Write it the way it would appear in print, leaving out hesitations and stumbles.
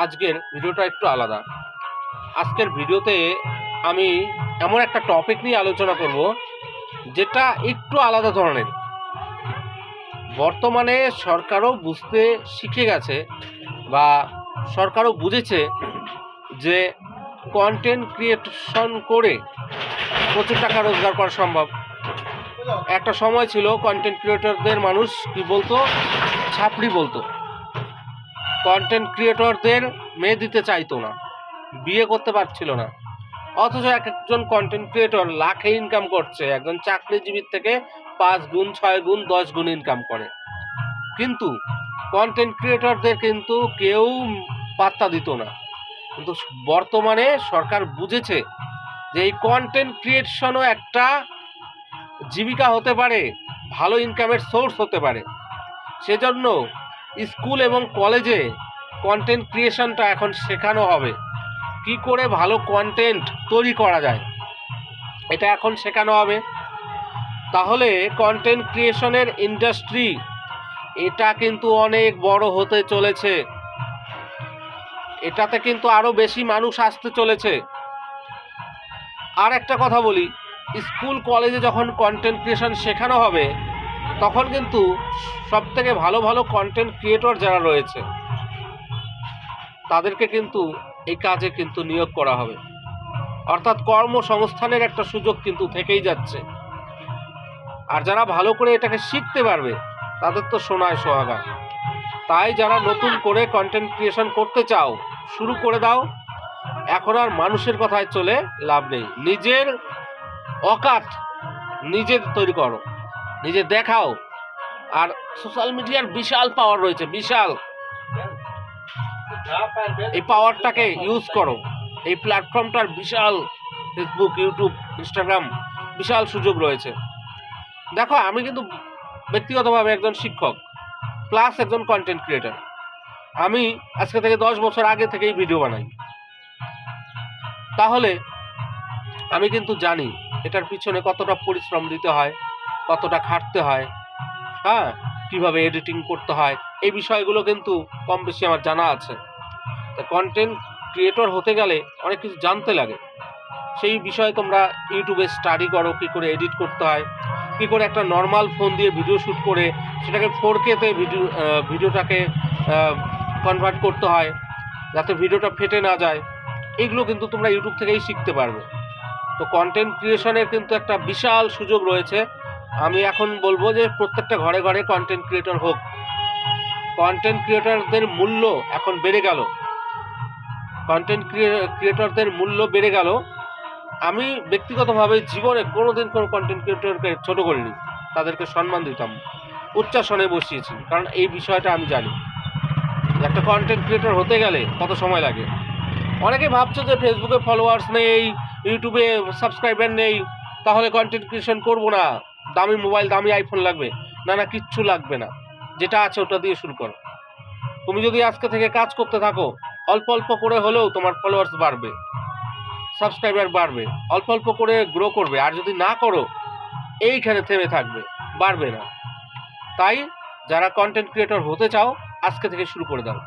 আজকের ভিডিওটা একটু আলাদা। আজকের ভিডিওতে আমি এমন একটা টপিক নিয়ে আলোচনা করব যেটা একটু আলাদা ধরনের। বর্তমানে সরকারও বুঝতে শিখে গেছে বা সরকারও বুঝেছে যে কন্টেন্ট ক্রিয়েশন করে প্রচুর টাকা রোজগার করা সম্ভব। একটা সময় ছিল কন্টেন্ট ক্রিয়েটরদের মানুষ কি বলতো, ছাপড়ি বলতো। কন্টেন্ট ক্রিয়েটরদের মেয়ে দিতে চাইতো না, বিয়ে করতে পারছিল না। অথচ একজন কন্টেন্ট ক্রিয়েটর লাখে ইনকাম করছে, একজন চাকরিজীবীর থেকে 5 গুণ 6 গুণ 10 গুণ ইনকাম করে। কিন্তু কন্টেন্ট ক্রিয়েটরদের কিন্তু কেউ পাত্তা দিত না। কিন্তু বর্তমানে সরকার বুঝেছে যে এই কন্টেন্ট ক্রিয়েশনও একটা জীবিকা হতে পারে, ভালো ইনকামের সোর্স হতে পারে। সেজন্য স্কুল এবং কলেজে কন্টেন্ট ক্রিয়েশনটা এখন শেখানো হবে। কি করে ভালো কন্টেন্ট তৈরি করা যায় এটা এখন শেখানো হবে। তাহলে কন্টেন্ট ক্রিয়েশনের ইন্ডাস্ট্রি এটা কিন্তু অনেক বড় হতে চলেছে। এটাতে কিন্তু আরও বেশি মানুষ আসতে চলেছে। আর একটা কথা বলি, স্কুল কলেজে যখন কন্টেন্ট ক্রিয়েশন শেখানো হবে তখন কিন্তু সবথেকে ভালো ভালো কন্টেন্ট ক্রিয়েটর যারা রয়েছে তাদেরকে কিন্তু এই কাজে কিন্তু নিয়োগ করা হবে। অর্থাৎ কর্মসংস্থানের একটা সুযোগ কিন্তু থেকেই যাচ্ছে। আর যারা ভালো করে এটাকে শিখতে পারবে তাদের তো সোনায় সোহাগা। তাই যারা নতুন করে কন্টেন্ট ক্রিয়েশন করতে চাও, শুরু করে দাও। এখন আর মানুষের কথায় চলে লাভ নেই। নিজের অকাত নিজে তৈরি করো, নিজে দেখাও। আর সোশ্যাল মিডিয়ার বিশাল পাওয়ার রয়েছে, বিশাল। এই পাওয়ারটাকে ইউজ করো। এই প্ল্যাটফর্মটার বিশাল, ফেসবুক, ইউটিউব, ইনস্টাগ্রাম, বিশাল সুযোগ রয়েছে। দেখো, আমি কিন্তু ব্যক্তিগতভাবে একজন শিক্ষক প্লাস একজন কন্টেন্ট ক্রিয়েটার। আমি আজকে থেকে 10 বছর আগে থেকেই ভিডিও বানাই। তাহলে আমি কিন্তু জানি এটার পিছনে কতটা পরিশ্রম দিতে হয়, কতটা খাটতে হয়, হ্যাঁ, কীভাবে এডিটিং করতে হয়, এই বিষয়গুলো কিন্তু কম বেশি আমার জানা আছে। তা কন্টেন্ট ক্রিয়েটর হতে গেলে অনেক কিছু জানতে লাগে। সেই বিষয়ে তোমরা ইউটিউবে স্টাডি করো, কী করে এডিট করতে হয়, কী করে একটা নর্মাল ফোন দিয়ে ভিডিও শ্যুট করে সেটাকে 4K-তে ভিডিওটাকে কনভার্ট করতে হয় যাতে ভিডিওটা ফেটে না যায়। এইগুলো কিন্তু তোমরা ইউটিউব থেকেই শিখতে পারবে। তো কন্টেন্ট ক্রিয়েশনের কিন্তু একটা বিশাল সুযোগ রয়েছে। আমি এখন বলবো যে প্রত্যেকটা ঘরে ঘরে কন্টেন্ট ক্রিয়েটর হোক। কন্টেন্ট ক্রিয়েটরদের মূল্য এখন বেড়ে গেল। কন্টেন্ট ক্রিয়েটরদের মূল্য বেড়ে গেল। আমি ব্যক্তিগতভাবে জীবনে কোনোদিন কোনো কন্টেন্ট ক্রিয়েটরকে ছোটো করিনি, তাদেরকে সম্মান দিতাম, উচ্চাসনে বসিয়েছি। কারণ এই বিষয়টা আমি জানি একটা কন্টেন্ট ক্রিয়েটর হতে গেলে কত সময় লাগে। অনেকে ভাবছো যে ফেসবুকে ফলোয়ার্স নেই, ইউটিউবে সাবস্ক্রাইবার নেই, তাহলে কন্টেন্ট ক্রিয়েশন করবো না, দামি মোবাইল, দামি আইফোন লাগবে। না না, কিচ্ছু লাগবে না। যেটা আছে ওটা দিয়ে শুরু করো। তুমি যদি আজকে থেকে কাজ করতে থাকো, অল্প অল্প করে হলেও তোমার ফলোয়ার্স বাড়বে, সাবস্ক্রাইবার বাড়বে, অল্প অল্প করে গ্রো করবে। আর যদি না করো, এইখানে থেমে থাকবে, বাড়বে না। তাই যারা কন্টেন্ট ক্রিয়েটর হতে চাও আজকে থেকে শুরু করে দাও।